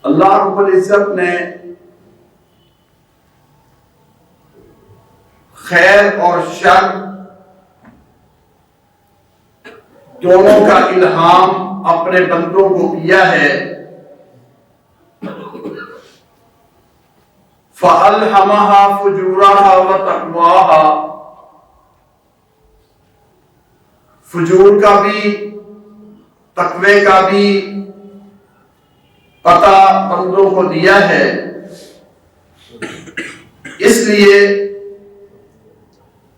اللہ رب العزت نے خیر اور شر دونوں کا الہام اپنے بندوں کو کیا ہے۔ فَأَلْهَمَهَا فُجُورَهَا وَتَقْوَاهَا، فجور کا بھی تقوی کا بھی پتہ بندوں کو دیا ہے، اس لیے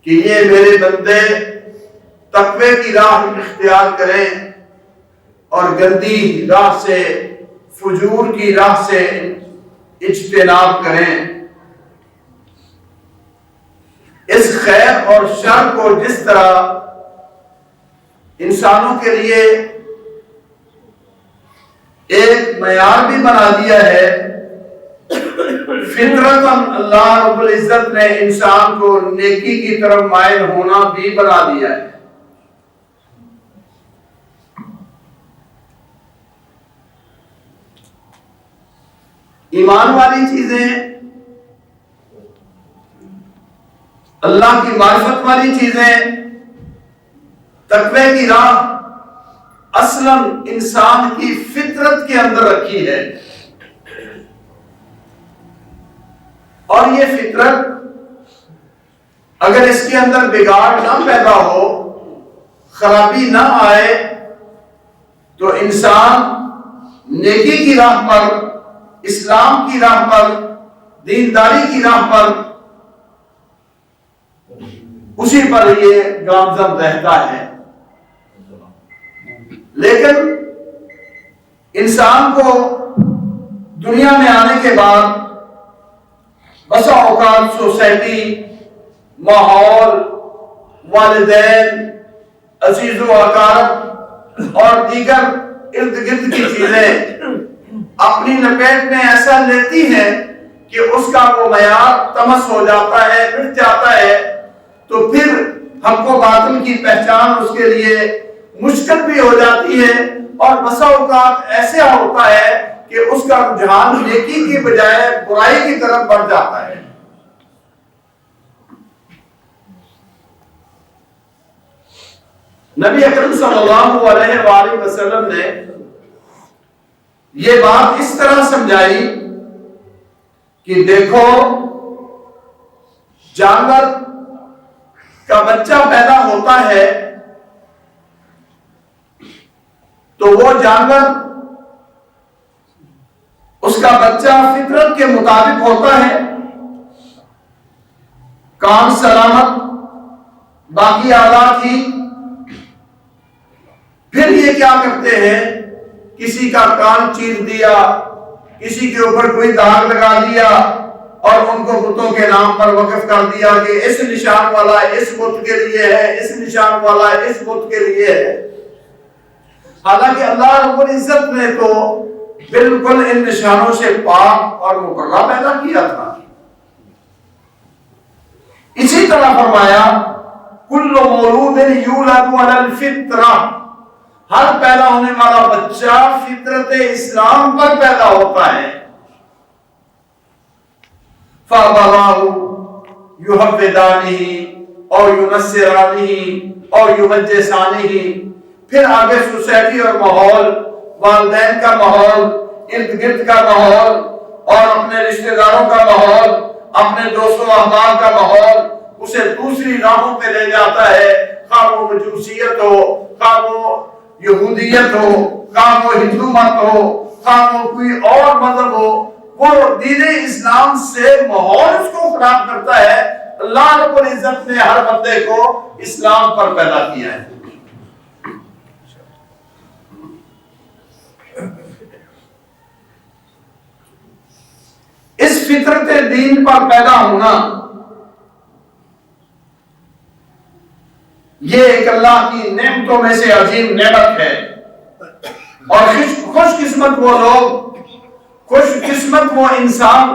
کہ یہ میرے بندے تقوی کی راہ اختیار کریں اور گندی راہ سے، فجور کی راہ سے اجتناب کریں۔ اس خیر اور شر کو جس طرح انسانوں کے لیے ایک معیار بھی بنا دیا ہے، فطرتاً اللہ رب العزت نے انسان کو نیکی کی طرف مائل ہونا بھی بنا دیا ہے۔ ایمان والی چیزیں، اللہ کی معرفت والی چیزیں، تقوی کی راہ اصلاً انسان کی فطرت کے اندر رکھی ہے، اور یہ فطرت اگر اس کے اندر بگاڑ نہ پیدا ہو، خرابی نہ آئے، تو انسان نیکی کی راہ پر، اسلام کی راہ پر، دینداری کی راہ پر، اسی پر یہ گامزن رہتا ہے۔ لیکن انسان کو دنیا میں آنے کے بعد بسا اوقات سوسائٹی، ماحول، والدین، عزیز و اقارب اور دیگر ارد گرد کی چیزیں اپنی لپیٹ میں ایسا لیتی ہیں کہ اس کا وہ معیار طمس ہو جاتا ہے، مٹ جاتا ہے، تو پھر ہم کو باطل کی پہچان اس کے لیے مشکل بھی ہو جاتی ہے، اور بسا اوقات ایسا ہوتا ہے کہ اس کا رجحان نیکی کی بجائے برائی کی طرف بڑھ جاتا ہے۔ نبی اکرم صلی اللہ علیہ وآلہ وسلم نے یہ بات اس طرح سمجھائی کہ دیکھو، جانور کا بچہ پیدا ہوتا ہے تو وہ جانور، اس کا بچہ فطرت کے مطابق ہوتا ہے، کان سلامت، باقی اعضاء ٹھیک۔ پھر یہ کیا کرتے ہیں، کسی کا کان چیر دیا، کسی کے اوپر کوئی داغ لگا دیا، اور ان کو بتوں کے نام پر وقف کر دیا کہ اس نشان والا اس بت کے لیے ہے، اس نشان والا اس بت کے لیے ہے۔ حالانکہ اللہ رب العزت نے تو بالکل ان نشانوں سے پاک اور مبرہ پیدا کیا تھا۔ اسی طرح فرمایا کل مولود یولد علی الفطرہ، ہر پیدا ہونے والا بچہ فطرت اسلام پر پیدا ہوتا ہے۔ فَأَبَوَاهُ يُحَوِّدَانِهِ اور يُنَصِّرَانِهِ اور يُمَجِّسَانِهِ۔ پھر آگے سوسائٹی اور ماحول، والدین کا ماحول، ارد گرد کا ماحول، اور اپنے رشتہ داروں کا ماحول، اپنے دوستوں احباب کا ماحول اسے دوسری راہوں پہ لے جاتا ہے، خواہ وہ مجوسیت ہو، خواہ وہ یہودیت ہو، خواہ وہ ہندو مت ہو، خواہ وہ کوئی اور مذہب ہو، وہ دین اسلام سے ماحول اس کو خراب کرتا ہے۔ اللہ رب العزت نے ہر بندے کو اسلام پر پیدا کیا ہے۔ اس فطرت دین پر پیدا ہونا یہ ایک اللہ کی نعمتوں میں سے عظیم نعمت ہے، اور خوش قسمت وہ لوگ، خوش قسمت وہ انسان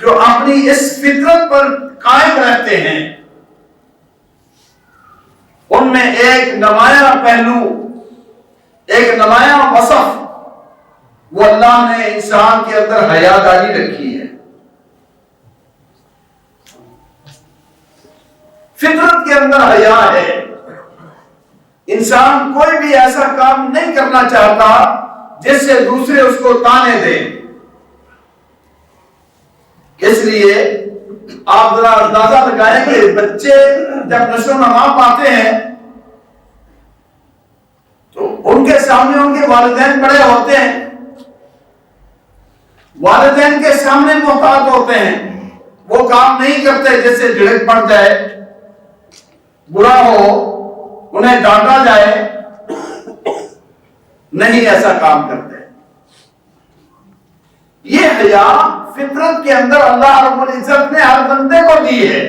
جو اپنی اس فطرت پر قائم رہتے ہیں۔ ان میں ایک نمایاں پہلو، ایک نمایاں وصف وہ اللہ نے انسان کے اندر حیا داری رکھی ہے. فطرت کے اندر حیا ہے. انسان کوئی بھی ایسا کام نہیں کرنا چاہتا جس سے دوسرے اس کو تانے دیں. اس لیے آپ ذرا اندازہ لگائیں کہ بچے جب نشو و نما پاتے ہیں تو ان کے سامنے ان کے والدین بڑے ہوتے ہیں، والدین کے سامنے محتاط ہوتے ہیں، وہ کام نہیں کرتے جس سے جھڑک پڑ جائے، برا ہو، انہیں ڈانٹا جائے، نہیں ایسا کام کرتے. یہ حیا فطرت کے اندر اللہ رب العزت نے ہر بندے کو دی ہے.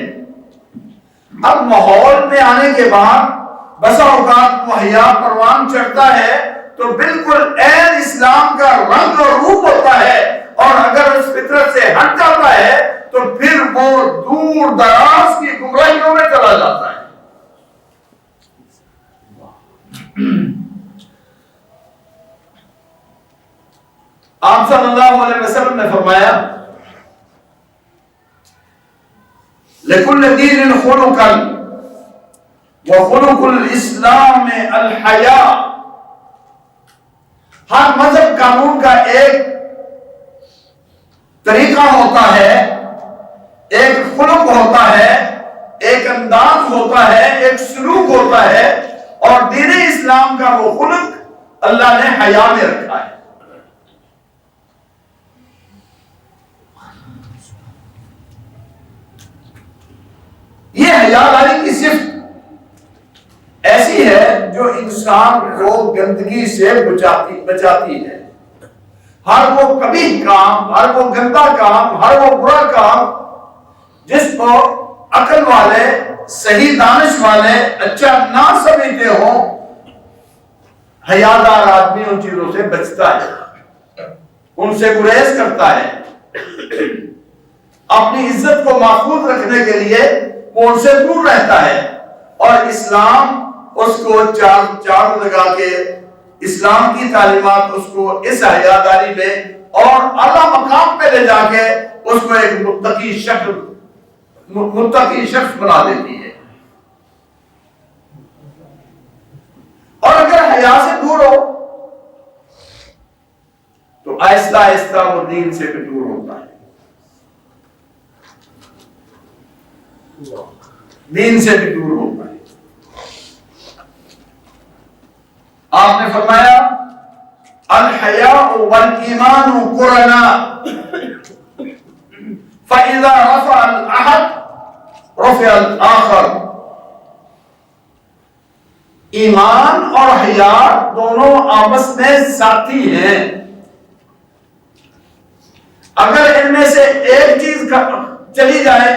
اب ماحول میں آنے کے بعد بسا اوقات وہ حیا پروان چڑھتا ہے تو بالکل عین اسلام کا رنگ اور روپ ہوتا ہے، اور اگر اس فطرت سے ہٹ جاتا ہے تو پھر وہ دور دراز کی گمراہیوں میں چلا جاتا ہے. آپ صلی اللہ علیہ وسلم نے فرمایا لِكُلِّ دِينٍ خُلُقًا وَخُلُقُ الْإِسْلَامِ الْحَيَاءُ. ہر مذہب قانون کا ایک طریقہ ہوتا ہے، ایک خلق ہوتا ہے، ایک انداز ہوتا ہے، ایک سلوک ہوتا ہے، اور دین اسلام کا وہ خلق اللہ نے حیا میں رکھا ہے. یہ حیا داری کی صفت ایسی ہے جو انسان کو گندگی سے بچاتی ہے. ہر وہ کبھی کام، ہر وہ گندا کام، ہر وہ برا کام جس کو عقل والے، صحیح دانش والے اچھا نہ سمجھتے ہوں، حیادار آدمی ان چیزوں سے بچتا ہے، ان سے گریز کرتا ہے. اپنی عزت کو محفوظ رکھنے کے لیے وہ ان سے دور رہتا ہے، اور اسلام اس کو چار لگا کے، اسلام کی تعلیمات اس کو اس حیاداری میں اور اعلیٰ مقام پہ لے جا کے اس کو ایک متقی شخص بنا دیتی ہے. اور اگر حیا سے دور ہو تو آہستہ آہستہ وہ دین سے بھی دور ہوتا ہے، دین سے بھی دور ہوتا ہے. آپ نے فرمایا الحیاء والایمان قرنا فاذا رفع الاحد رفع الاخر. ایمان اور حیا دونوں آپس میں ساتھی ہیں. اگر ان میں سے ایک چیز چلی جائے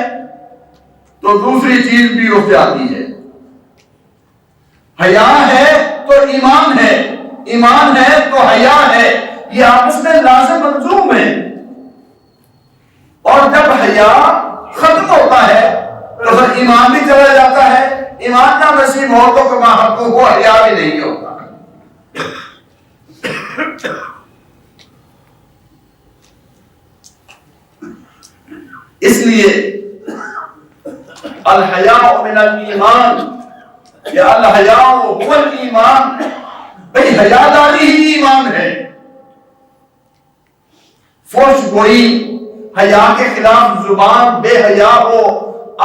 تو دوسری چیز بھی اٹھ جاتی ہے. حیا ہے تو ایمان ہے، ایمان ہے تو حیا ہے، یہ آپس میں لازم ملزوم ہے. اور جب حیا ختم ہوتا ہے تو پھر ایمان بھی چلا جاتا ہے. ایمان نہ نصیب ہو تو کما حقوق ہو، حیا بھی نہیں ہوتا. اس لیے الحیاء من الایمان یا الحیاء هو الایمان، بھئی حیاداری ہی ایمان ہے. فحش گوئی، حیا کے خلاف زبان بے حیا ہو،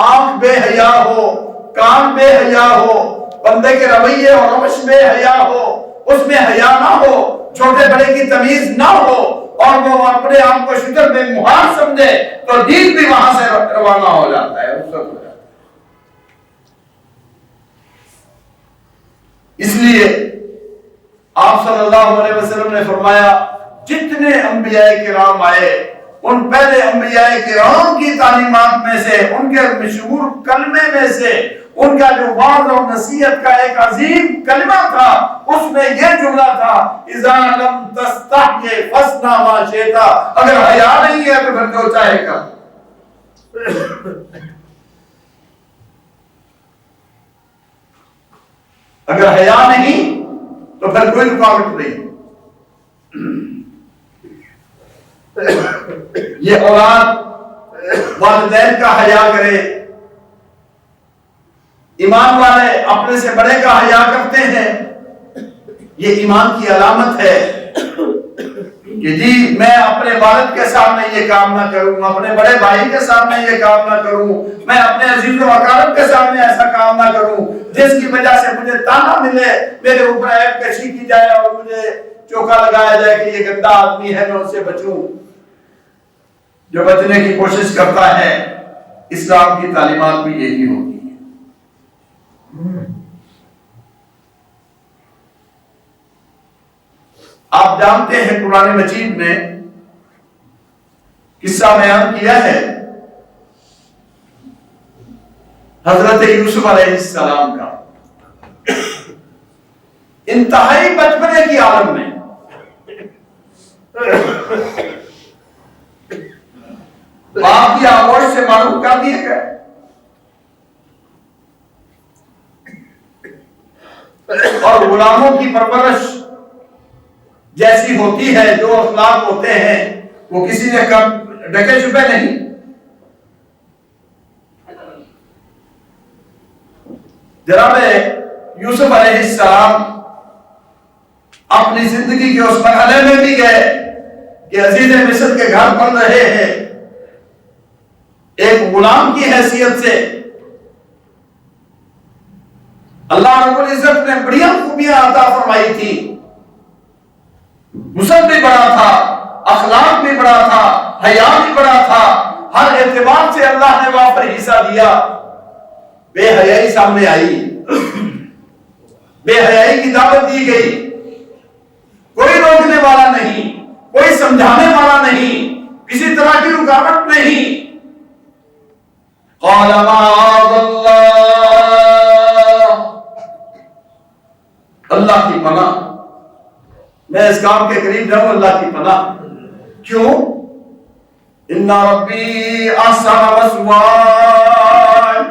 آنکھ بے حیا ہو، کان بے حیا ہو، بندے کے رویے اور روش بے حیا ہو، اس میں حیا نہ ہو، چھوٹے بڑے کی تمیز نہ ہو، اور وہ اپنے آپ کو شکر بے مہار سمجھے تو دین بھی وہاں سے روانہ ہو جاتا ہے، اس وقت. اس لیے آپ صلی اللہ علیہ وسلم نے فرمایا جتنے انبیاء کرام آئے ان پہلے انبیاء کرام کی تعلیمات میں سے، ان کے مشہور کلمے میں سے، ان کا جو وعظ اور نصیحت کا ایک عظیم کلمہ تھا، اس میں یہ جملہ تھا اذا لم تستحی فاصنع ما شئت. اگر حیا نہیں ہے تو پھر جو چاہے کر. اگر حیا نہیں تو پھر کوئی رکاوٹ نہیں. یہ اولاد والدین کا حیا کرے. ایمان والے اپنے سے بڑے کا حیا کرتے ہیں. یہ ایمان کی علامت ہے کہ جی میں اپنے والد کے سامنے یہ کام نہ کروں، اپنے بڑے بھائی کے سامنے یہ کام نہ کروں، میں اپنے عزیز و اقارب کے سامنے ایسا کام نہ کروں جس کی وجہ سے مجھے تانا ملے، میرے اوپر عیب کشی کی جائے اور مجھے چوکا لگایا جائے کہ یہ گندا آدمی ہے، میں اس سے بچوں. جو بچنے کی کوشش کرتا ہے اسلام کی تعلیمات بھی یہی ہوتی ہے. آپ جانتے ہیں قرآن مجید نے قصہ بیان کیا ہے حضرت یوسف علیہ السلام کا. انتہائی بچپنے کی عالم میں باپ کی آغوش سے معروف کر دیے گئے. اور غلاموں کی پرورش جیسی ہوتی ہے، جو اخلاق ہوتے ہیں وہ کسی نے کم ڈکے چھپے نہیں. جناب یوسف علیہ السلام اپنی زندگی کے اس مرحلے میں بھی گئے کہ عزیز مصر کے گھر بن رہے ہیں. ایک غلام کی حیثیت سے اللہ رب العزت نے بڑی خوبیاں عطا فرمائی تھی. حسن بھی بڑا تھا، اخلاق بھی بڑا تھا، حیا بھی بڑا تھا. ہر اعتبار سے اللہ نے وہاں پر حصہ دیا. بے حیائی سامنے آئی، بے حیائی کی دعوت دی گئی. کوئی روکنے والا نہیں، کوئی سمجھانے والا نہیں، کسی طرح کی رکاوٹ نہیں. قال معاذ اللہ کی پناہ، میں اس کام کے قریب جاؤں، اللہ کی پناہ. کیوں؟ ان ربی احسن مثواي،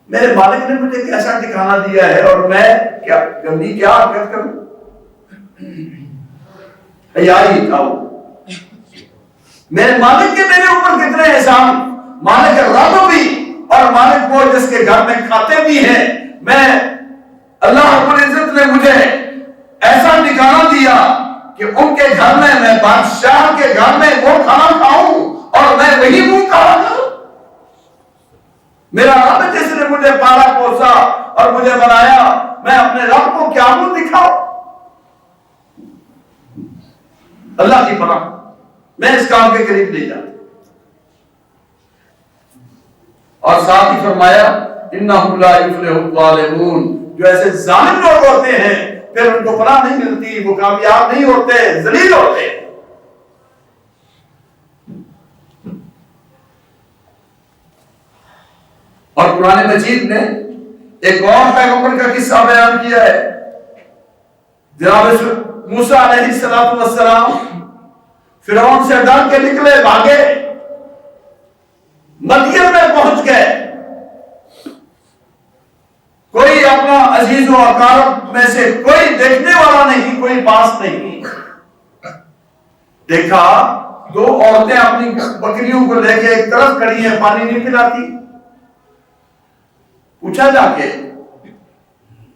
میرے مالک نے مجھے کیسا ٹھکانہ دیا ہے اور میں کیا گندی کیا حرکت کروں. حیائی تھا وہ. میرے مالک کے میرے اوپر کتنے احسان، مالک رب بھی اور مالک وہ جس کے گھر میں کھاتے بھی ہیں. میں اللہ رب العزت نے مجھے ایسا ٹھکانہ دیا کہ ان کے گھر میں بادشاہ کے گھر میں وہ کھانا کھاؤں اور میں وہی منہ کھانا کروں. میرا رب جس نے مجھے پالا پوسا اور مجھے بنایا، میں اپنے رب کو کیا منہ دکھاؤں. اللہ کی پناہ، میں اس کام کے قریب نہیں جاتا. اور ساتھ ہی فرمایا انہم لا یفلح الظالمون، جو ایسے ظالم لوگ ہوتے ہیں پھر ان کو پناہ نہیں ملتی، وہ کامیاب نہیں ہوتے، ذلیل ہوتے. اور قرآن مجید نے ایک اور پیغمبر کا قصہ بیان کیا ہے. جناب موسیٰ علیہ السلام فرعون سے ڈر کے نکلے، بھاگے، مدین میں پہنچ گئے. کوئی اپنا عزیز و اقارب میں سے کوئی دیکھنے والا نہیں، کوئی پاس نہیں. دیکھا دو عورتیں اپنی بکریوں کو لے کے ایک طرف کھڑی ہیں، پانی نہیں پلاتی. پوچھا جا کے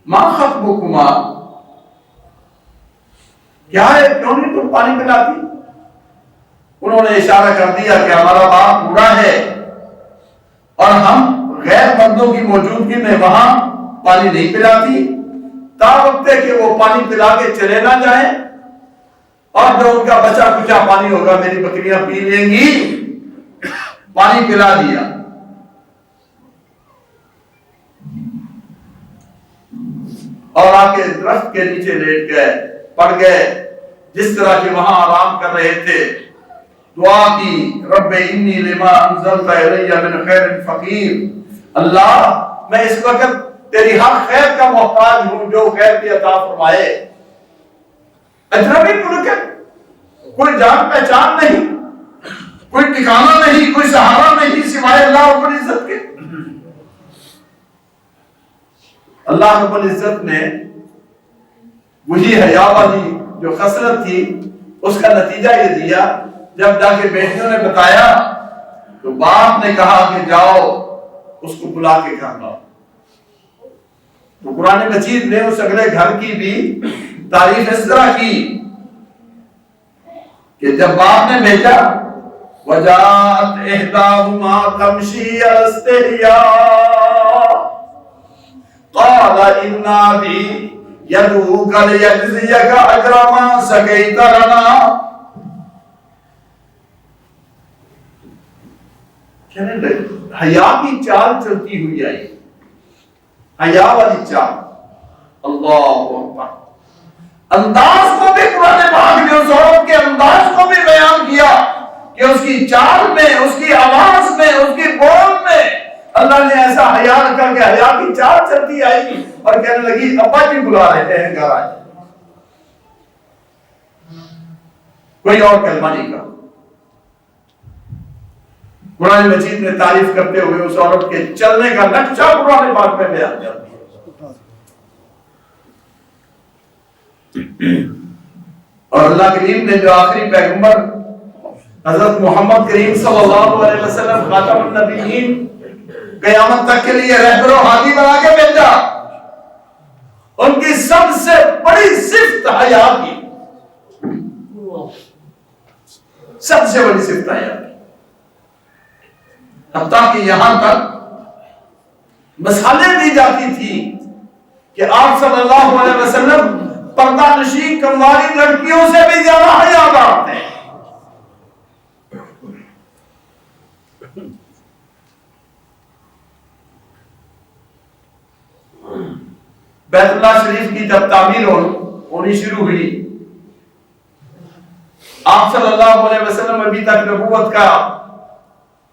ماں خطبکما، کیا ہے، کیوں نہیں تم پانی پلاتی؟ انہوں نے اشارہ کر دیا کہ ہمارا باپ بوڑھا ہے اور ہم غیر مردوں کی موجودگی میں وہاں پانی نہیں پلاتی، تا وقت ہے کہ وہ پانی پلا کے چلے نہ جائیں اور جو ان کا بچا کچا پانی ہوگا میری بکریاں پی لیں گی. پانی پلا دیا. اور آ کے درخت کے نیچے لیٹ گئے، پڑ گئے. جس طرح کے وہاں آرام کر رہے تھے دعا کی، رب انی لما انزلت الی من خیر فقیر، اللہ میں اس وقت تیری ہر خیر کا محتاج ہوں، جو خیر کی عطا فرمائے. اجنبی ملک ہے، کوئی جان پہچان نہیں، کوئی ٹھکانہ نہیں، کوئی سہارا نہیں سوائے اللہ رب العزت کے. اللہ رب العزت نے وہی حیا والی جو خصلت تھی اس کا نتیجہ یہ دیا، جب جا کے بیٹیوں نے بتایا تو باپ نے کہا کہ جاؤ اس کو بلا کے گھر لاؤ۔ تو قرآن مجید نے اس اگلے گھر کی بھی تعریف اس طرح کی کہ جب باپ نے بھیجا وَجَاءَتْ إِحْدَاهُمَا تَمْشِي عَلَى اسْتِحْيَاءٍ قَالَ إِنَّ أَبِي يَدْعُوكَ لِيَجْزِيَكَ أَجْرَ مَا سَقَيْتَ لَنَا۔ کہنے لگے حیا کی چال چلتی ہوئی آئی، حیا والی چال۔ اللہ اکبر، انداز کو بھی قرآن پاک نے اس عورت کے انداز کو بھی بیان کیا کہ اس کی چال میں، اس کی آواز میں، اس کی بول میں اللہ نے ایسا حیا رکھا کہ حیا کی چال چلتی آئی اور کہنے لگی ابا جی بلا رہے ہیں گھر آئے۔ کوئی اور کلمہ نہیں کہا۔ قرآن مجید نے تعریف کرتے ہوئے اس عورت کے چلنے کا نقشہ قرآن پاک میں بیان کیا۔ اور اللہ کریم نے جو آخری پیغمبر حضرت محمد کریم صلی اللہ علیہ وسلم خاتم النبیین قیامت تک کے لیے رہبر و ہادی بنا کے بھیجا، ان کی سب سے بڑی صفت حیا کی، سب سے بڑی صفت حیا کی، حتیٰ کہ یہاں تک مثالیں دی جاتی تھی کہ آپ صلی اللہ علیہ وسلم پردہ نشین کنواری لڑکیوں سے بھی زیادہ حیادار تھے۔ بیت اللہ شریف کی جب تعمیر ہونی شروع ہوئی، آپ صلی اللہ علیہ وسلم ابھی تک نبوت کا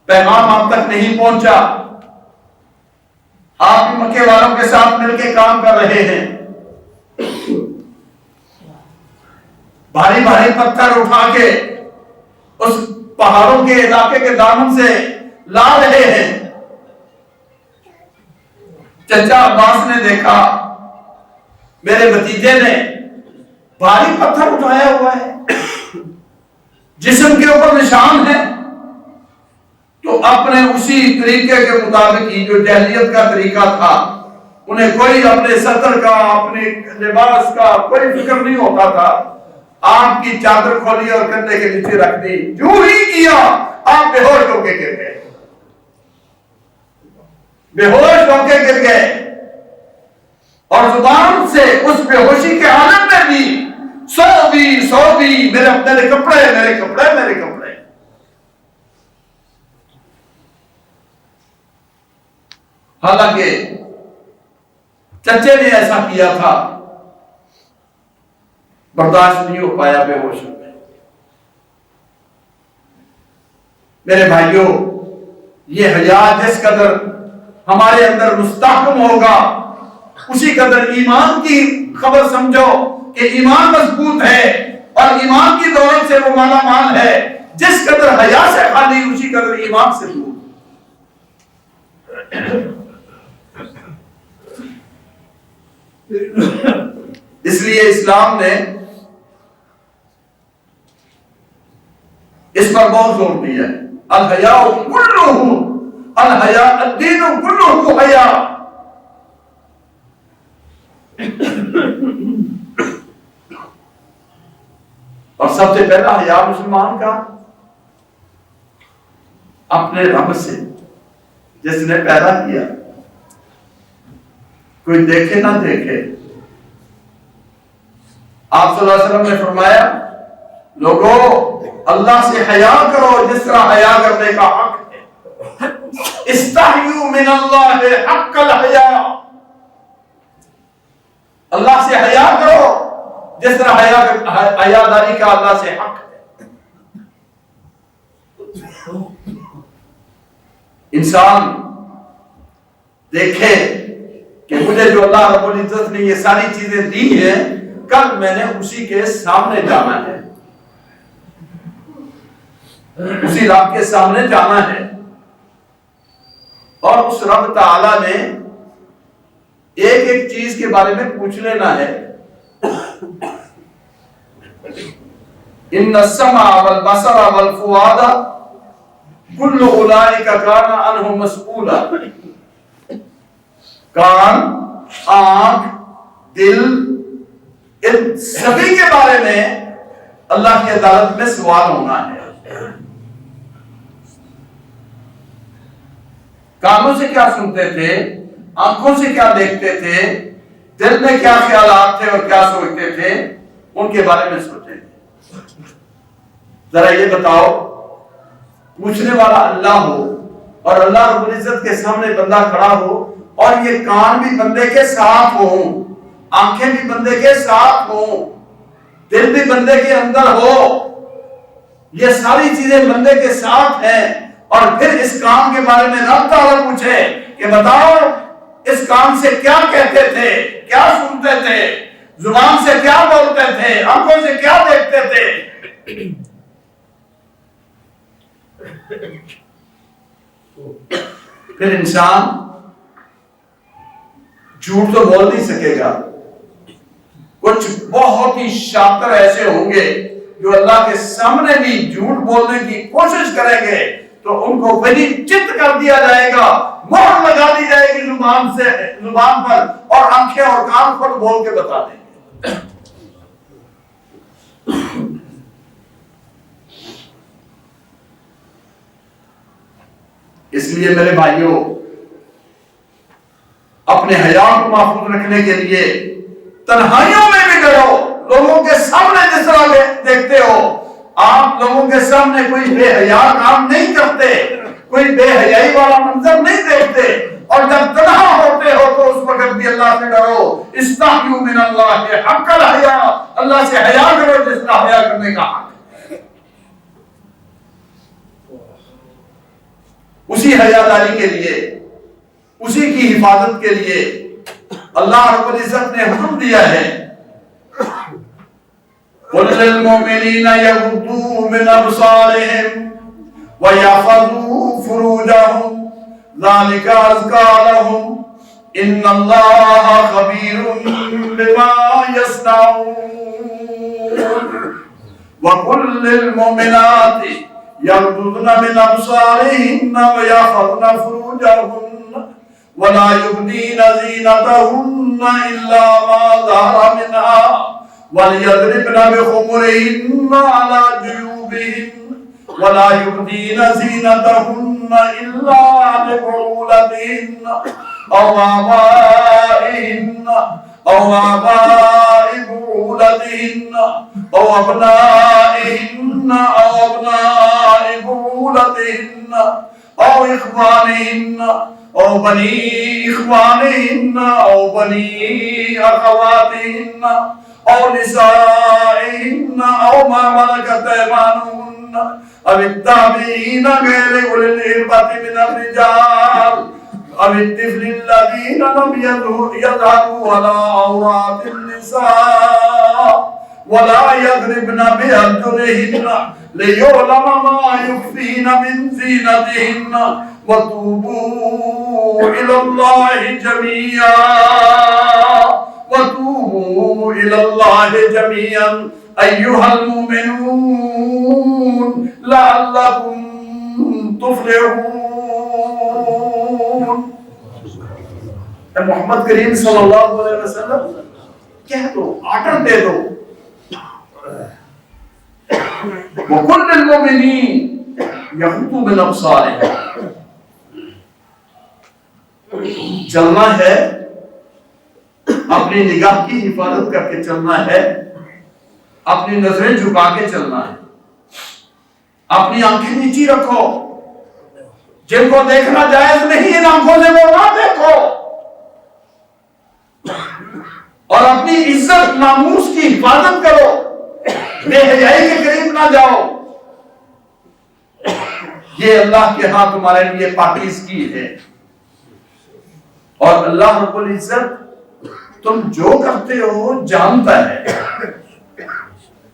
پیغام آپ تک نہیں پہنچا، آپ بھی مکے والوں کے ساتھ مل کے کام کر رہے ہیں، بھاری بھاری پتھر اٹھا کے اس پہاڑوں کے علاقے کے دامن سے لا رہے ہیں۔ چچا عباس نے دیکھا میرے بھتیجے نے بھاری پتھر اٹھایا ہوا ہے، جسم کے اوپر نشان ہے، تو اپنے اسی طریقے کے مطابق ہی جو جاہلیت کا طریقہ تھا، انہیں کوئی اپنے سطر کا، اپنے لباس کا کوئی فکر نہیں ہوتا تھا، آپ کی چادر کھولی اور کندھے کے نیچے رکھ دی، جو ہی کیا آپ بے ہوش ہو کے گر گئے، بے ہوش ہو کے گر گئے، اور زبان سے اس بے ہوشی کے حالت میں بھی سو بھی میرے کپڑے میرے کپڑے میرے کپڑے۔ حالانکہ چچے نے ایسا کیا تھا، برداشت نہیں ہو پایا، بے ہوش ہو گئے۔ میرے بھائیوں، یہ حیا جس قدر ہمارے اندر مستحکم ہوگا، اسی قدر ایمان کی خبر سمجھو کہ ایمان مضبوط ہے، اور ایمان کی دولت سے وہ مالا مال ہے۔ جس قدر حیا سے خالی، اسی قدر ایمان سے دور۔ اس لیے اسلام نے اس پر بہت زور دیا ہے، الحیاء کلہ، الحیاء الدین کلہ حیاء۔ اور سب سے پہلا حیا مسلمان کا اپنے رب سے، جس نے پیدا کیا، کوئی دیکھے نہ دیکھے۔ آپ صلی اللہ علیہ وسلم نے فرمایا، لوگوں اللہ سے حیا کرو جس طرح حیا کرنے کا حق ہے، استحیوا من اللہ حق الحیا، اللہ سے حیا کرو جس طرح حیاداری کا اللہ سے حق ہے۔ انسان دیکھے کہ مجھے جو اللہ رب العزت نے یہ ساری چیزیں دی ہیں، کل میں نے اسی کے سامنے جانا ہے، اسی رب کے سامنے جانا ہے، اور اس رب تعالی نے ایک ایک چیز کے بارے میں پوچھ لینا ہے۔ ان السمع والبصر والفؤاد کل اولئک کان عنہ مسئولا. کان، آنکھ، دل، ان سبھی کے بارے میں اللہ کی عدالت میں سوال ہونا ہے. کانوں سے کیا سنتے تھے، آنکھوں سے کیا دیکھتے تھے، دل میں کیا خیالات تھے اور کیا سوچتے تھے، ان کے بارے میں سوچیں. ذرا یہ بتاؤ، پوچھنے والا اللہ ہو اور اللہ رب العزت کے سامنے بندہ کھڑا ہو اور یہ کان بھی بندے کے ساتھ ہوں، آنکھیں بھی بندے کے ساتھ ہوں، دل بھی بندے کے اندر ہو، یہ ساری چیزیں بندے کے ساتھ ہیں، اور پھر اس کام کے بارے میں رب تعالیٰ پوچھے کہ بتاؤ اس کام سے کیا کہتے تھے، کیا سنتے تھے، زبان سے کیا بولتے تھے، آنکھوں سے کیا دیکھتے تھے. پھر انسان جھوٹ تو بول نہیں سکے گا. کچھ بہت ہی شاطر ایسے ہوں گے جو اللہ کے سامنے بھی جھوٹ بولنے کی کوشش کریں گے تو ان کو وہی چت کر دیا جائے گا، مہر لگا دی جائے گی زبان پر، اور آنکھیں اور کان خود بول کے بتا دیں گے. اس لیے میرے بھائیوں، اپنے حیا کو محفوظ رکھنے کے لیے تنہائیوں میں بھی ڈرو. لوگوں کے سامنے جس طرح دیکھتے ہو، آپ لوگوں کے سامنے کوئی بے حیا کام نہیں کرتے، کوئی بے حیائی والا منظر نہیں دیکھتے، اور جب تنہا ہوتے ہو تو اس وقت بھی اللہ سے ڈرو. استحیوا من اللہ حق الحیا، اللہ سے حیا کرو جس طرح حیا کرنے کا حق. اسی حیاداری کے لیے، اسی کی حفاظت کے لیے اللہ رب العزت نے حکم دیا ہے قُلْ لِلْمُؤْمِنِينَ يَغُضُّوا مِنْ أَبْصَارِهِمْ وَيَحْفَظُوا فُرُوجَهُمْ ذَلِكَ أَزْكَىٰ لَهُمْ إِنَّ اللَّهَ خَبِيرٌ بِمَا يَصْنَعُونَ. وَقُلْ لِلْمُؤْمِنَاتِ يَغْضُضْنَ مِنْ أَبْصَارِهِنَّ وَيَحْفَظْنَ فُرُوجَهُنَّ وَلَا يُبْدِينَ زِينَتَهُنَّ إِلَّا مَا ظَهَرَ مِنْهَا وَلْيَضْرِبْنَ بِخُمُرِهِنَّ عَلَى جُيُوبِهِنَّ وَلَا يُبْدِينَ زِينَتَهُنَّ إِلَّا لِبُعُولَتِهِنَّ أَوْ آبَاءِ بُعُولَتِهِنَّ أَوْ أَبْنَائِهِنَّ أَوْ أَبْنَاءِ بُعُولَتِهِنَّ أَوْ إِخْوَانِهِنَّ أَوْ بَنِي إِخْوَانِهِنَّ أَوْ بَنِي أَخَوَاتِهِنَّ أَوْ نِسَائِهِنَّ أَوْ مَا مَلَكَتْ أَيْمَانُهُنَّ أَوِ التَّابِعِينَ غَيْرِ أُولِي الْإِرْبَةِ مِنَ الرِّجَالِ أَوِ الطِّفْلِ الَّذِينَ لَمْ يَظْهَرُوا عَلَى عَوْرَاتِ النِّسَاءِ وَلَا يَضْرِبْنَ بِأَرْجُلِهِنَّ لِيُعْلَمَ مَا يُخْفِينَ مِنْ زِينَتِهِنَّ وَتُوبُوا إِلَى اللَّهِ جَمِيعًا أَيُّهَا الْمُؤْمِنُونَ لَعَلَّكُمْ تُفْلِحُونَ. محمد کریم صلی اللہ علیہ وسلم کہہ دو، آرڈر دے دو، وَقُلْ لِلْمُؤْمِنِينَ يَغُضُّوا مِنْ أَبْصَارِهِمْ. چلنا ہے، اپنی نگاہ کی حفاظت کر کے چلنا ہے، اپنی نظریں جھکا کے چلنا ہے، اپنی آنکھیں نیچی رکھو، جن کو دیکھنا جائز نہیں ان آنکھوں سے وہ نہ دیکھو، اور اپنی عزت ناموس کی حفاظت کرو، بے حیائی کے قریب نہ جاؤ. یہ اللہ کے ہاں تمہارے لیے پاکیزگی ہے. اور اللہ رب العزت تم جو کرتے ہو جانتا ہے،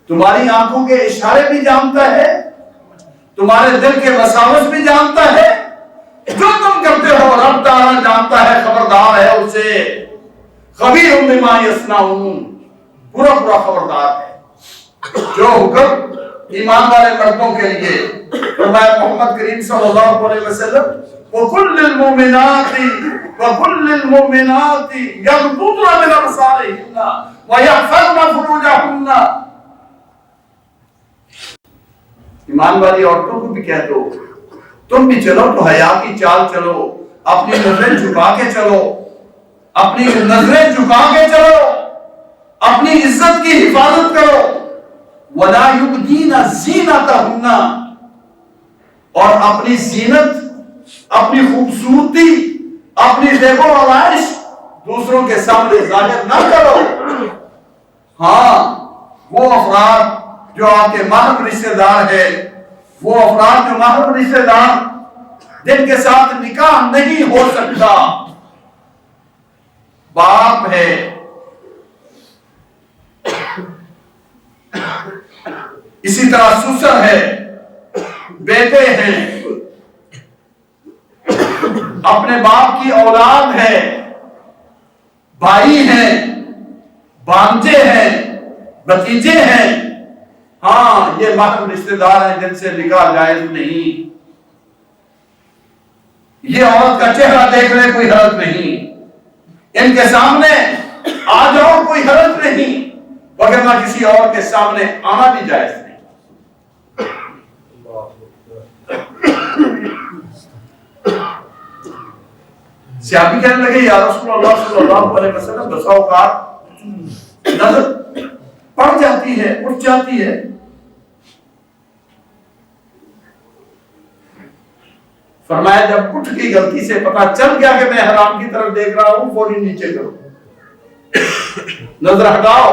تمہاری آنکھوں کے اشارے بھی جانتا ہے، تمہارے دل کے وساوس بھی جانتا ہے، جو تم کرتے ہو رب تعالیٰ جانتا ہے، خبردار ہے اسے. خبیر بما یصنعون، پورا خبردار ہے. جو حکم ایمان والے مردوں کے لیے فرمایا محمد کریم صلی اللہ علیہ وسلم وَكُلِّ الْمُؤْمِنَاتِ يَغْضُضْنَ مِنْ أَبْصَارِهِنَّ وَيَحْفَظْنَ فُرُوجَهُنَّ، ایمان والی عورتوں کو بھی کہہ دو تم بھی چلو تو حیا کی چال چلو، اپنی نظریں جھکا کے چلو، اپنی نظریں جھکا کے چلو، اپنی عزت کی حفاظت کرو، وَلَا يُبْدِينَ زِينَتَهُنَّ، اور اپنی زینت، اپنی خوبصورتی، اپنی زیب و آرائش دوسروں کے سامنے ظاہر نہ کرو۔ ہاں وہ افراد جو آپ کے محرم رشتہ دار ہے، وہ افراد جو محرم رشتہ دار جن کے ساتھ نکاح نہیں ہو سکتا، باپ ہے، اسی طرح سسر ہے، بیٹے ہیں، اپنے باپ کی اولاد ہے، بھائی ہیں، بھانجے ہیں، بھتیجے ہیں، ہاں یہ محرم رشتہ دار ہیں جن سے نکاح جائز نہیں۔ یہ عورت کا چہرہ دیکھ لے کوئی حرج نہیں، ان کے سامنے آ جاؤ کوئی حرج نہیں، وگرنہ کسی اور کے سامنے آنا بھی جائز نہیں۔ صحابی کہنے لگے یا رسول اللہ صلی اللہ علیہ وسلم بسا اوقات نظر پڑ جاتی ہے، اٹھ جاتی ہے، فرمایا جب اٹھ کی غلطی سے پتا چل گیا کہ میں حرام کی طرف دیکھ رہا ہوں فوری نیچے کرو، نظر ہٹاؤ۔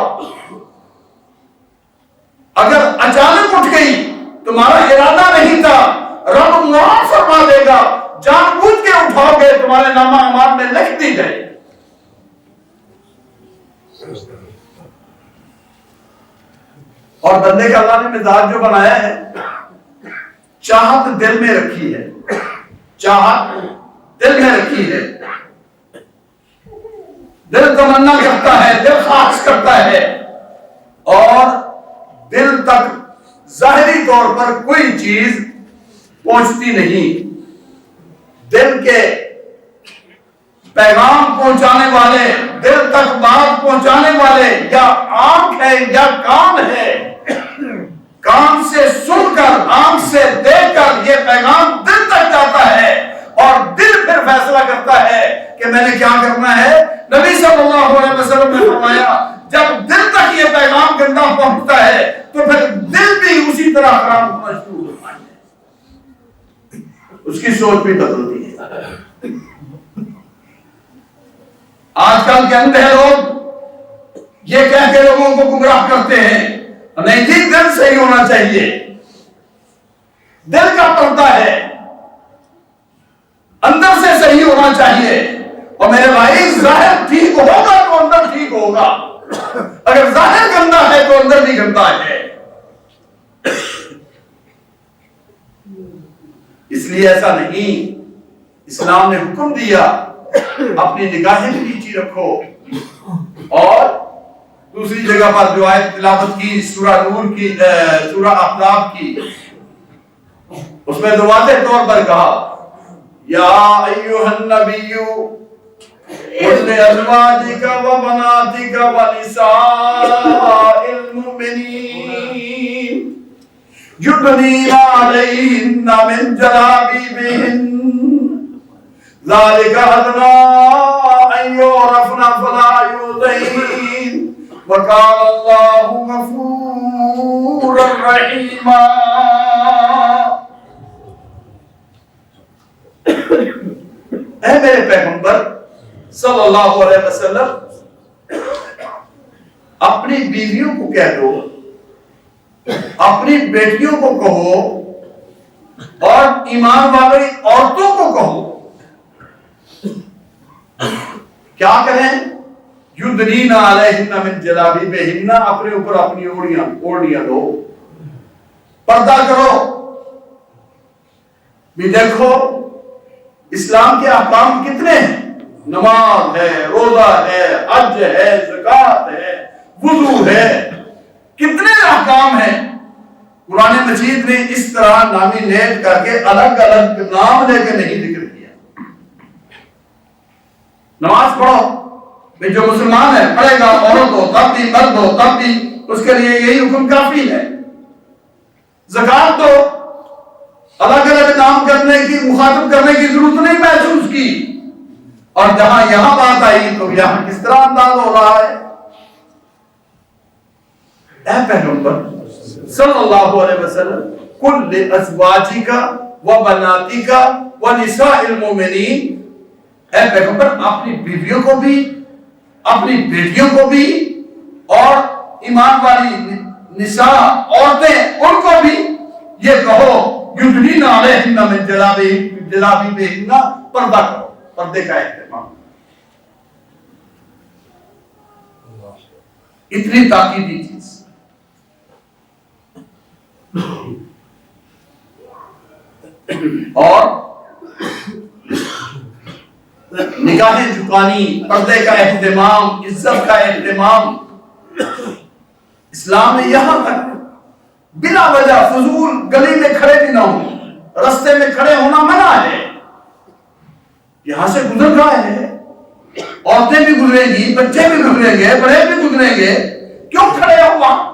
اگر اچانک اٹھ گئی تمہارا ارادہ نہیں تھا، رب معاف فرما دے گا، جان بوجھ کے اٹھاؤ گے تمہارے نامہ اعمال میں لکھ دی جائے۔ اور بندے کا اللہ نے مزاج جو بنایا ہے، چاہت دل میں رکھی ہے، چاہت دل میں رکھی ہے، دل تمنا کرتا ہے، دل خواہش کرتا ہے، اور دل تک ظاہری طور پر کوئی چیز پہنچتی نہیں۔ دل کے پیغام پہنچانے والے، دل تک بات پہنچانے والے یا آنکھ ہے یا کان ہے، کان سے سن کر، آنکھ سے دیکھ کر یہ پیغام دل تک جاتا ہے، اور دل پھر فیصلہ کرتا ہے کہ میں نے کیا کرنا ہے۔ نبی صلی اللہ علیہ وسلم نے فرمایا جب دل تک یہ پیغام گندا پہنچتا ہے تو پھر دل بھی اسی طرح خراب ہونا شروع ہوتا ہے، اس کی سوچ بھی بدلتی ہے۔ آج کل کے اندھے لوگ یہ کہہ کے لوگوں کو گمراہ کرتے ہیں نہیں جی دل صحیح ہونا چاہیے، دل کا پردہ ہے، اندر سے صحیح ہونا چاہیے، اور میرے بھائی ظاہر ٹھیک ہوگا تو اندر ٹھیک ہوگا، اگر ظاہر گندا ہے تو اندر بھی گندا ہے۔ اس لیے ایسا نہیں، اسلام نے حکم دیا اپنی نگاہیں بھی نیچی رکھو۔ اور دوسری جگہ پر جو آیت تلاوت کی سورہ نور کی، سورہ احزاب کی، اس میں تو واضح طور پر کہا یا ایھا النبی قل لازواجک وبناتک ونساء المؤمنین یدنین علیہن من جلابیبہن ذالک ادنی ان یعرفن فلا یؤذین وکان اللہ غفورا رحیما۔ اے میرے پیغمبر صلی اللہ علیہ وسلم اپنی بیویوں کو کہہ دو، اپنی بیٹیوں کو کہو، اور ایمان والی عورتوں کو کہو کیا کہیں؟ یدنین علیہن من جلابیبہن، اپنے اوپر اپنی اوڑھیاں دو، پردہ کرو۔ بھی دیکھو اسلام کے احکام کتنے ہیں، نماز ہے، روزہ ہے، حج ہے، زکات ہے، وضو ہے، کتنے احکام ہیں، قرآن مجید نے اس طرح نامینیٹ کر کے الگ الگ نام لے کے نہیں ذکر کیا. نماز پڑھو، جو مسلمان ہے پڑھے گا، عورت ہو تب بھی، مرد ہو تب بھی، اس کے لیے یہی حکم کافی ہے. زکات تو الگ الگ نام کرنے کی، مخاطب کرنے کی ضرورت نہیں محسوس کی. اور جہاں یہاں بات آئی تو یہاں کس طرح انداز ہو رہا ہے. اے پیغمبر صلی اللہ علیہ وسلم، کل ازواجی کا و بناتی کا و نساء المومنین، اے پیغمبر اپنی بیویوں کو بھی، اپنی بیٹیوں کو بھی، اور ایمان والی نساء عورتیں ان کو بھی یہ کہو یدنین علیہن من جلابیبہن، پردہ کرو، پردے کا اہتمام. اتنی تاکیدی چیز. اور نگاہیں جھکانی، پردے کا اہتمام، عزت کا اہتمام، اسلام نے یہاں تک بلا وجہ فضول گلی میں کھڑے بھی نہ ہوں، رستے میں کھڑے ہونا منع ہے. یہاں سے گزر رہا ہے، عورتیں بھی گزریں گی، بچے بھی گزریں گے، بڑے بھی گزریں گے، کیوں کھڑے ہو وہاں؟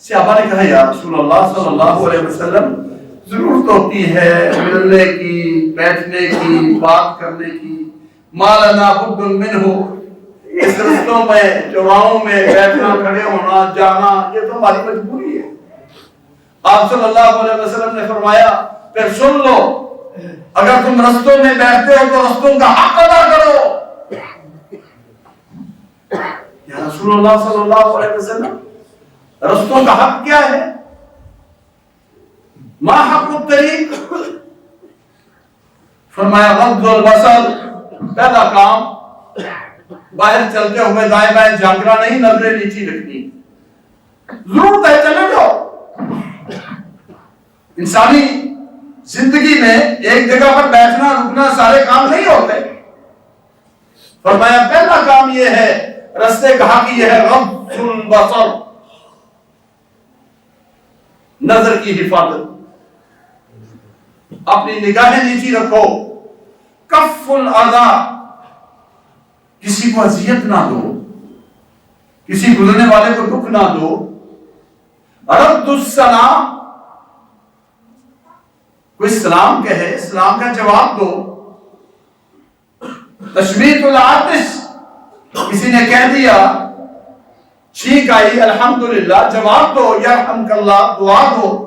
صحابہ نے کہا یا رسول اللہ صلی اللہ علیہ وسلم، ضرورت ہوتی ہے ملنے کی، بیٹھنے کی، بات کرنے کی. مالنا بد منہ، اس رستوں میں، چوراہوں میں بیٹھنا، کھڑے ہونا، جانا، یہ تو ہماری مجبوری ہے. آپ صلی اللہ علیہ وسلم نے فرمایا پھر سن لو، اگر تم رستوں میں بیٹھتے ہو تو رستوں کا حق ادا کرو. یا رسول اللہ صلی اللہ علیہ وسلم، رستوں کا حق کیا ہے؟ ما حق الطریق؟ فرمایا غض البصر، پہلا کام باہر چلتے ہوئے دائیں بائیں جھانکنا نہیں، نظریں نیچی رکھنی. ضرورت ہے چلے جاؤ. انسانی زندگی میں ایک جگہ پر بیٹھنا رکنا سارے کام نہیں ہوتے. فرمایا پہلا کام یہ ہے، رستے کا حق یہ ہے غض البصر، نظر کی حفاظت. اپنی نگاہیں نیچی رکھو. کف الاذى، کسی کو اذیت نہ دو، کسی گزرنے والے کو دکھ نہ دو. رد السلام، کوئی سلام کہے، سلام کا جواب دو. تشمیت العاطس، کسی نے کہہ دیا، چھینک آئی، الحمدللہ، جواب دو، یرحمک اللہ، دعا دو.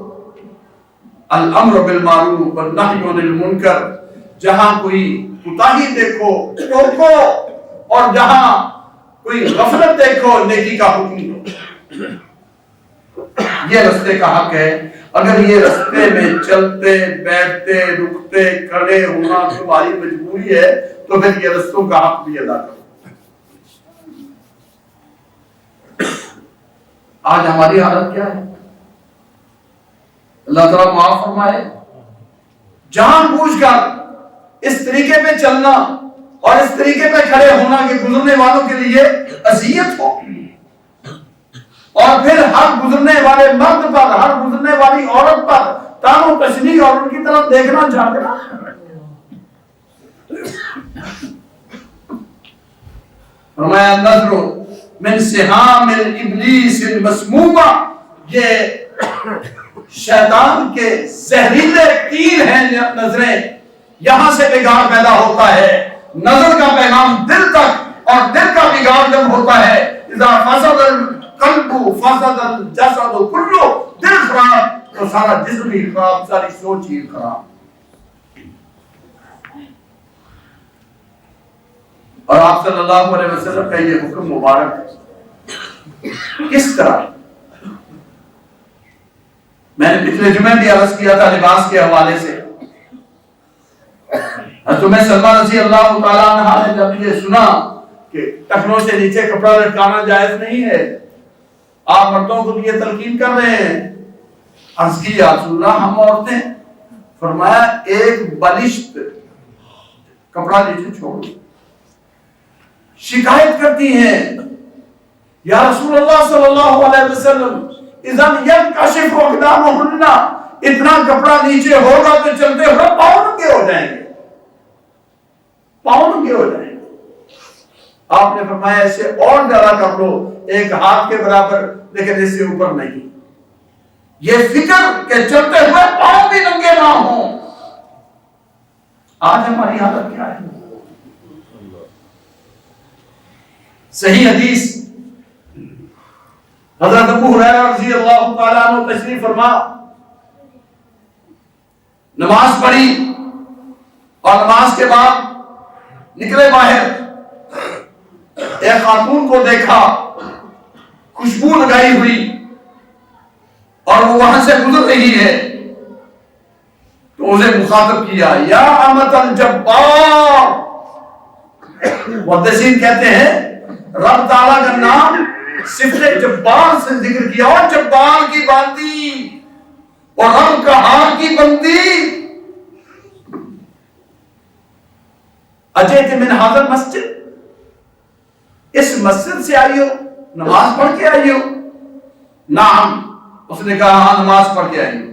الامر بالمعروف والنہی عن المنکر، جہاں کوئی کوتاہی دیکھو ٹوکو، اور جہاں کوئی غفلت دیکھو نیکی کا حکم دو. یہ رستے کا حق ہے. اگر یہ رستے میں چلتے، بیٹھتے، رکتے، کھڑے ہونا تمہاری مجبوری ہے تو پھر یہ رستوں کا حق بھی ادا کرو. آج ہماری حالت کیا ہے؟ اللہ تعالیٰ معاف فرمائے. جان بوجھ کر اس طریقے پہ چلنا اور اس طریقے پہ کھڑے ہونا کہ گزرنے والوں کے لیے اذیت ہو، اور پھر ہر گزرنے والے مرد پر، ہر گزرنے والی عورت پر تان و تشنیع اور ان کی طرف دیکھنا جھانکنا. فرمایا نظر من سہام ابلیس المسمومہ، یہ شیطان کے زہریلے تیر ہیں نظریں. یہاں سے بگاڑ پیدا ہوتا ہے. نظر کا پیغام دل تک، اور دل کا بگاڑ جب ہوتا ہے، اذا فسد القلب فسد الجسد کلو، دل خراب تو سارا جسم ہی خراب، ساری سوچ ہی خراب. اور آپ صلی اللہ علیہ وسلم کا یہ حکم مبارک کس طرح، میں نے پچھلے جمعے بھی عرض کیا تھا لباس کے حوالے سے. حضرت سلمہ رضی اللہ تعالیٰ عنہ نے جب یہ سنا کہ ٹخنوں سے نیچے کپڑا لٹکانا جائز نہیں ہے، آپ مردوں کو یہ تلقین کر رہے ہیں، عرض کی یا رسول اللہ ہم عورتیں؟ فرمایا ایک بلشت کپڑا نیچے چھوڑ. شکایت کرتی ہیں یا رسول اللہ صلی اللہ علیہ وسلم اذن ينكشف اقدامهن، اتنا کپڑا نیچے ہوگا تو چلتے ہوئے پاؤں ننگے ہو جائیں گے، پاؤں ننگے ہو جائیں گے۔ آپ نے فرمایا اسے اور زیادہ کر لو، ایک ہاتھ کے برابر، لیکن اس سے اوپر نہیں۔ یہ فکر کہ چلتے ہوئے پاؤں بھی ننگے نہ ہوں۔ آج ہماری حالت کیا ہے؟ صحیح حدیث، حضرت ابو ہریرہ رضی اللہ تعالیٰ عنہ تشریف فرما، نماز پڑھی اور نماز کے بعد نکلے باہر، ایک خاتون کو دیکھا خوشبو لگائی ہوئی اور وہ وہاں سے گزر رہی ہے، تو اسے مخاطب کیا، یا امت الجبار۔ محدثین کہتے ہیں رب تعالیٰ کا نام صفت جبار سے ذکر کیا، اور جبار کی باندی اور رب کا ہار کی بندی، اجیت من حاضر مسجد، اس مسجد سے آئی ہو، نماز پڑھ کے آئی ہو؟ نعم، اس نے کہا ہاں نماز پڑھ کے آئی ہو۔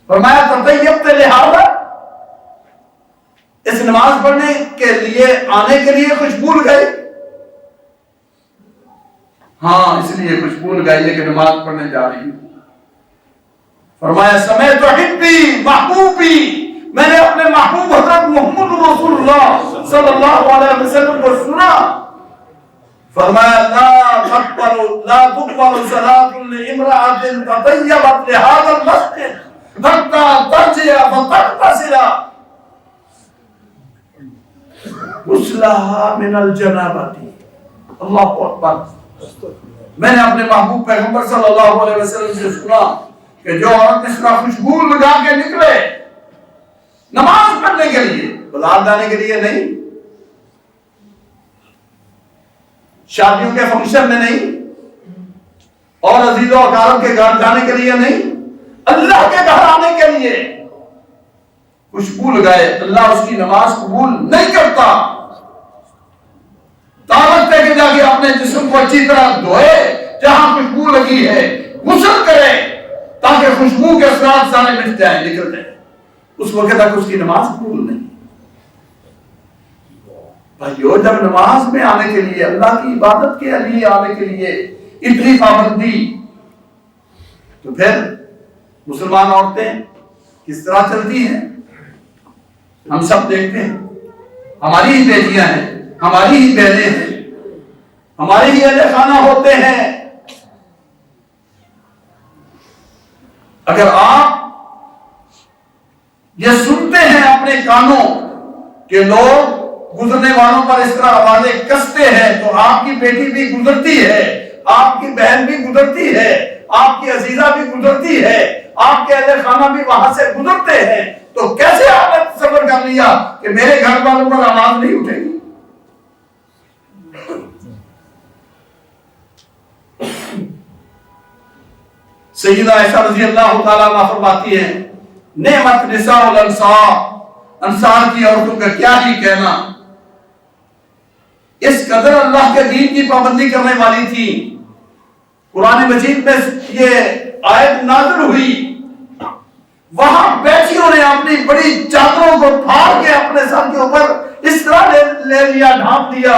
فرمایا تطیبت لہذا، اس نماز پڑھنے کے لیے آنے کے لیے خوشبو لگائی؟ ہاں اس لیے خوشبو لگائی ہے کہ نماز پڑھنے جا رہی ہوں۔ فرمایا سمیت حبی محبوبی، میں نے اپنے محبوب حضرت محمد رسول اللہ صلی اللہ علیہ وسلم کو سنا۔ فرمایا لا تقبل صلاة لامرأة تطیبت لهذا المسجد حتى ترجع فتغتسل غسلها من الجنابة۔ اللہ اکبر۔ میں نے اپنے محبوب پیغمبر صلی اللہ علیہ وسلم سے سنا کہ جو عورت اس طرح خوشبو لگا کے نکلے نماز پڑھنے کے لیے، بازار جانے کے لیے نہیں، شادیوں کے فنکشن میں نہیں، اور عزیز و اقارب کے گھر جانے کے لیے نہیں، اللہ کے گھر آنے کے لیے خوشبو لگائے، اللہ اس کی نماز قبول نہیں کرتا۔ طاقت دے کے جا کے اپنے جسم کو اچھی طرح دھوئے، جہاں خوشبو لگی ہے غسل کرے، تاکہ خوشبو کے اثرات سارے مٹ جائیں، نکل جائیں، اس وقت تک اس کی نماز قبول نہیں۔ بھائیو، جب نماز میں آنے کے لیے، اللہ کی عبادت کے لیے آنے کے لیے اتنی پابندی، تو پھر مسلمان عورتیں کس طرح چلتی ہیں؟ ہم سب دیکھتے ہیں، ہماری ہی بیٹیاں ہیں، ہماری ہی بہنیں ہیں، ہمارے ہی اہل خانہ ہوتے ہیں۔ اگر آپ یہ سنتے ہیں اپنے کانوں کہ لوگ گزرنے والوں پر اس طرح آوازیں کستے ہیں، تو آپ کی بیٹی بھی گزرتی ہے، آپ کی بہن بھی گزرتی ہے، آپ کی عزیزہ بھی گزرتی ہے، آپ کے اہل خانہ بھی وہاں سے گزرتے ہیں، تو کیسے آپ نے تصور کر لیا کہ میرے گھر والوں پر آواز نہیں اٹھے گی؟ سیدہ عائشہ رضی اللہ تعالیٰ عنہ فرماتی ہیں، نعمت نساء الانصار، انصار کی عورتوں کا کیا ہی کہنا، اس قدر اللہ کے دین کی پابندی کرنے والی تھی۔ قرآن مجید میں یہ آیت نازل ہوئی، وہاں بیٹھیوں نے اپنی بڑی چادروں کو پھاڑ کے اپنے سر کے اوپر اس طرح لے لیا، ڈھانپ لیا،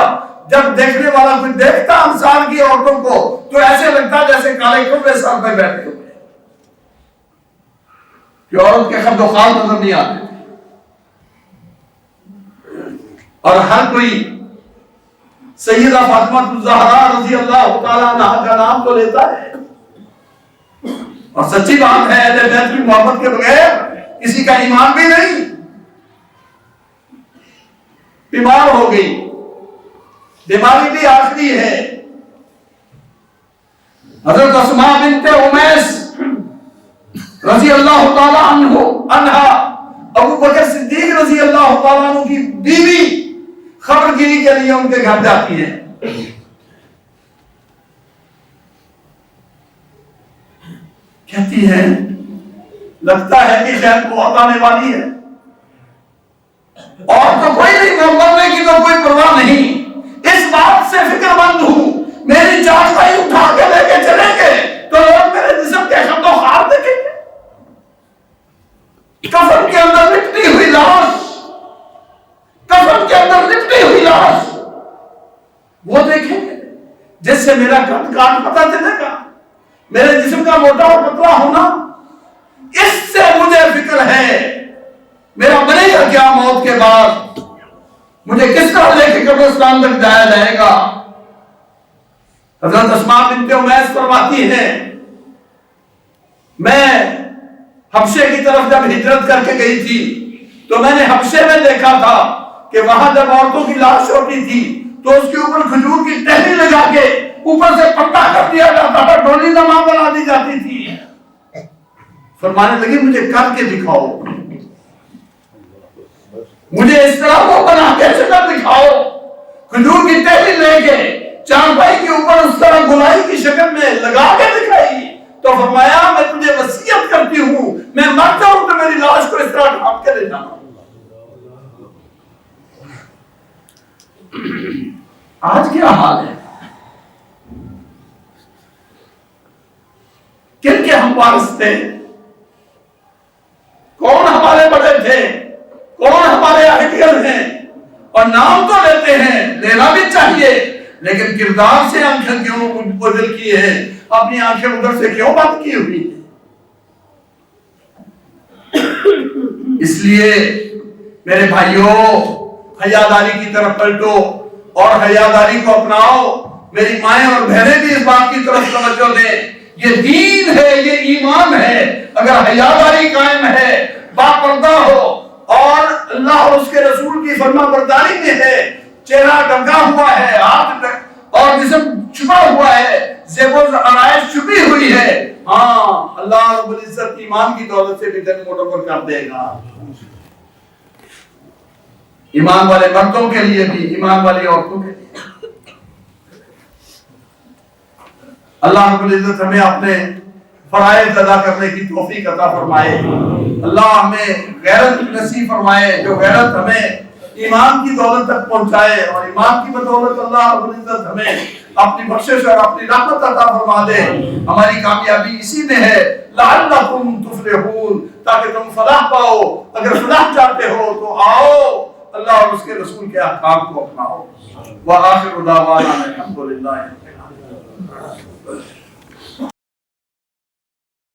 جب دیکھنے والا کوئی دیکھتا انصار کی عورتوں کو تو ایسے لگتا جیسے کالے کپڑے سر پہ بیٹھے ہوئے، کہ عورت کے خد و خال نظر نہیں آتے، اور ہر کوئی سیدہ فاطمہ الزہرا رضی اللہ تعالیٰ عنہ کا نام تو لیتا ہے، اور سچی بات ہے اہل بیت کی محبت کے بغیر کسی کا ایمان بھی نہیں۔ بیمار ہو گئی، بیماری بھی آخری ہے۔ حضرت اسماء بنت امیس رضی اللہ تعالیٰ عنہا ابو بکر صدیق رضی اللہ تعالیٰ عنہ کی بیوی خبر گیری کے لیے ان کے گھر جاتی ہے۔ کہتی ہے لگتا ہے کہ شاید موت آنے والی ہے، اور تو کوئی نہیں، مرنے کی تو کوئی پرواہ نہیں، اس بات سے فکر مند ہوں میری چارپائی اٹھا کے لے کے چلیں گے کفن کے اندر لپٹی ہوئی لاش، کفن کے اندر لپٹی ہوئی لاش، وہ دیکھیں گے جس سے میرا قد کاٹ پتہ چلے گا، میرے جسم کا موٹا اور پتلا ہونا، اس سے مجھے فکر ہے میرا بنے گا کیا موت کے بعد، مجھے کس طرح لے کے قبرستان تک جایا جائے گا۔ حضرت اسماء بنت امیس فرماتی ہیں میں حبشے کی طرف جب ہجرت کر کے گئی تھی تو میں نے حبشے میں دیکھا تھا کہ وہاں جب عورتوں کی لاش ہوتی تھی تو اس کے اوپر کھجور کی ٹہنی لگا کے اوپر سے پٹا کر دیا جاتا تھا، ڈولی نما بنا دی جاتی تھی۔ فرمانے لگی مجھے کر کے دکھاؤ، مجھے اس طرح وہ بنا کے شکل دکھاؤ، کھجور کی ٹہنی لے کے چارپائی کے اوپر اس طرح گلائی کی شکل میں لگا کے دکھائی۔ تو فرمایا میں تجھے وصیت کرتی ہوں میں مرتا ہوں تو میری لاش کو اس طرح ڈھانپ کے لے جانا۔ آج کیا حال ہے؟ کن کے ہم وارث تھے؟ کون ہمارے بڑے تھے؟ کون ہمارے اہلیت ہیں؟ اور نام تو لیتے ہیں، لینا بھی چاہیے، لیکن کردار سے آنکھیں کیوں بدل کی ہے؟ اپنی آنکھیں ادھر سے کیوں بند کی ہوئی ہے؟ اس لیے میرے بھائیوں حیاداری کی طرف پلٹو اور حیاداری کو اپناؤ۔ میری مائیں اور بہنیں بھی اس بات کی طرف توجہ دیں، یہ دین ہے، یہ ایمان ہے۔ اگر حیاداری قائم ہے، باپردہ ہو اور اللہ اور اس کے رسول کی فرما برداری میں ہے، چہرہ ڈھکا ہوا ہے، ہاتھ اور جسم چھپا ہوا ہے، زیب و آرائش چھپی ہوئی ہے، ہاں اللہ رب العزت ایمان کی دولت سے بھی دن مٹور کر دے گا۔ ایمان والے مردوں کے لیے بھی، ایمان والی عورتوں کے لیے۔ اللہ رب العزت ہمیں اپنے فرائض ادا کرنے کی توفیق عطا فرمائے، اللہ ہمیں غیرت نصیب فرمائے، جو غیرت ہمیں ایمان کی دولت تک پہنچائے، اور ایمان کی بدولت اللہ رب العزت ہمیں اپنی بخشش اور اپنی رحمت عطا فرما دے۔ ہماری کامیابی اسی میں ہے، لعلکم تفلحون، تاکہ تم فلاح پاؤ۔ اگر فلاح چاہتے ہو تو آؤ اللہ اور اس کے رسول کے احکام کو اپناؤ۔ وآخر دعوانا الحمدللہ۔